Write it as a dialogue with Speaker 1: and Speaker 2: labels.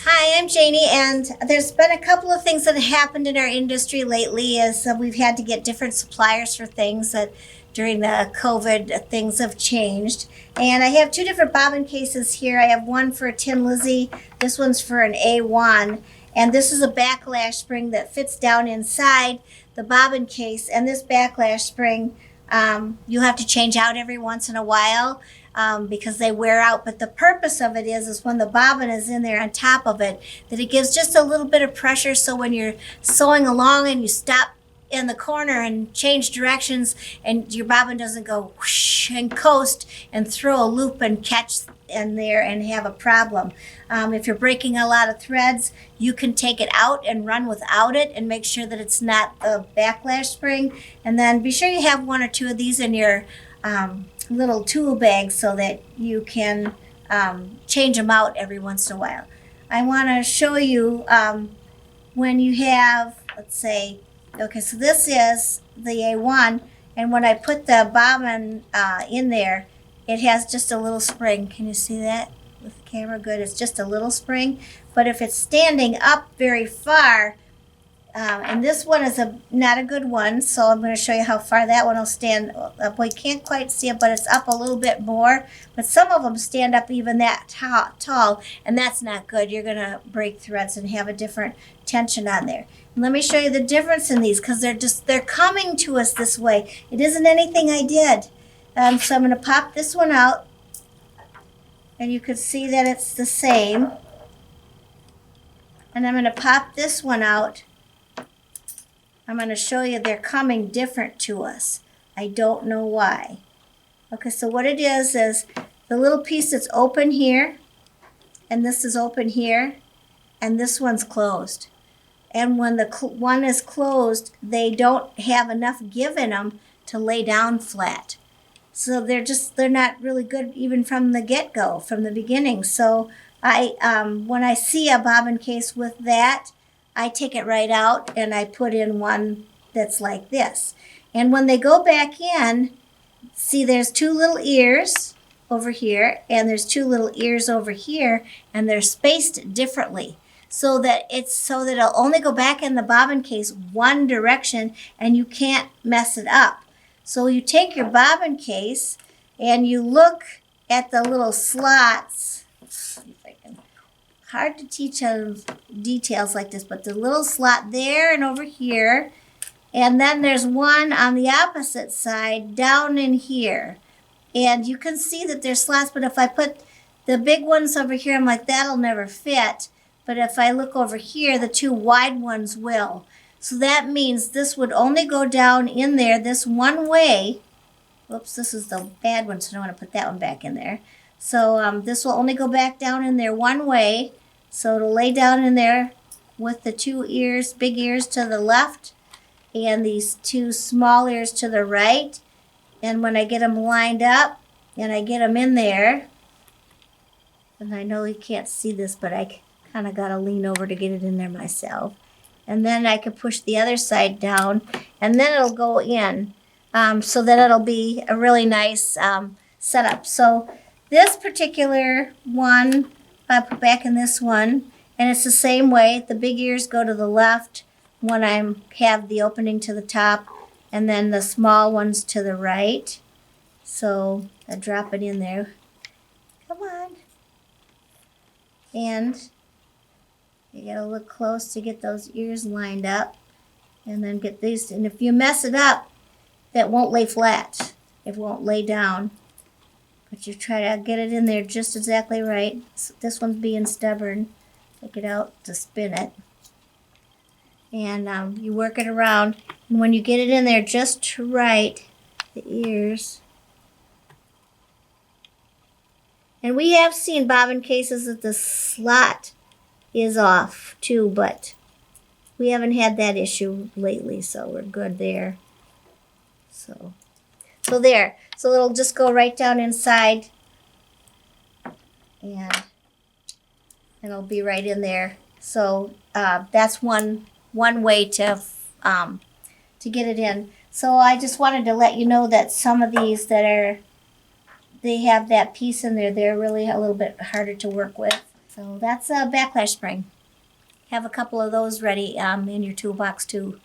Speaker 1: Hi, I'm Janie, and there's been a couple of things that have happened in our industry lately as we've had to get different suppliers for things that during the COVID things have changed. And I have two different bobbin cases here. I have one for a Tin Lizzie, this one's for an A1, and this is a backlash spring that fits down inside the bobbin case. And this backlash spring, you have to change out every once in a while because they wear out. But the purpose of it is when the bobbin is in there on top of it, that it gives just a little bit of pressure. So when you're sewing along and you stop in the corner and change directions, and your bobbin doesn't go whoosh and coast and throw a loop and catch in there and have a problem. If you're breaking a lot of threads, you can take it out and run without it and make sure that it's not the backlash spring. And then be sure you have one or two of these in your little tool bag so that you can change them out every once in a while. I want to show you when you have, let's say, okay, so this is the A1, and when I put the bobbin in there, it has just a little spring. Can you see that with the camera? Good, it's just a little spring. But if it's standing up very far, and this one is not a good one, so I'm going to show you how far that one will stand up. Well, you can't quite see it, but it's up a little bit more. But some of them stand up even that tall, and that's not good. You're going to break threads and have a different tension on there. And let me show you the difference in these, because they're coming to us this way. It isn't anything I did. So I'm going to pop this one out, and you can see that it's the same. And I'm going to pop this one out. I'm going to show you they're coming different to us. I don't know why. Okay, so what it is the little piece that's open here, and this is open here, and this one's closed. And when the one is closed, they don't have enough give in them to lay down flat. So they're not really good even from the get-go, from the beginning. So when I see a bobbin case with that, I take it right out and I put in one that's like this. And when they go back in, see there's two little ears over here and there's two little ears over here, and they're spaced differently so that it'll only go back in the bobbin case one direction and you can't mess it up. So you take your bobbin case and you look at the little slots. Hard to teach on details like this, but the little slot there and over here, and then there's one on the opposite side down in here. And you can see that there's slots, but if I put the big ones over here, I'm like, that'll never fit. But if I look over here, the two wide ones will. So that means this would only go down in there this one way. Whoops, this is the bad one, so I don't want to put that one back in there. So this will only go back down in there one way. So it'll lay down in there with the two ears, big ears to the left, and these two small ears to the right. And when I get them lined up and I get them in there, and I know you can't see this, but I kind of got to lean over to get it in there myself. And then I can push the other side down, and then it'll go in so that it'll be a really nice setup. So this particular one, I put back in this one, and it's the same way. The big ears go to the left when I have the opening to the top, and then the small ones to the right. So I drop it in there. Come on. And you gotta look close to get those ears lined up, and then get these. And if you mess it up, that won't lay flat. It won't lay down. But you try to get it in there just exactly right. So this one's being stubborn. Take it out to spin it. And you work it around. And when you get it in there just right, the ears. And we have seen bobbin cases that the slot is off too, but we haven't had that issue lately, so we're good there. So there. So it'll just go right down inside, and it'll be right in there. So that's one way to get it in. So I just wanted to let you know that some of these they have that piece in there, they're really a little bit harder to work with. So that's a Backlash spring. Have a couple of those ready in your toolbox too.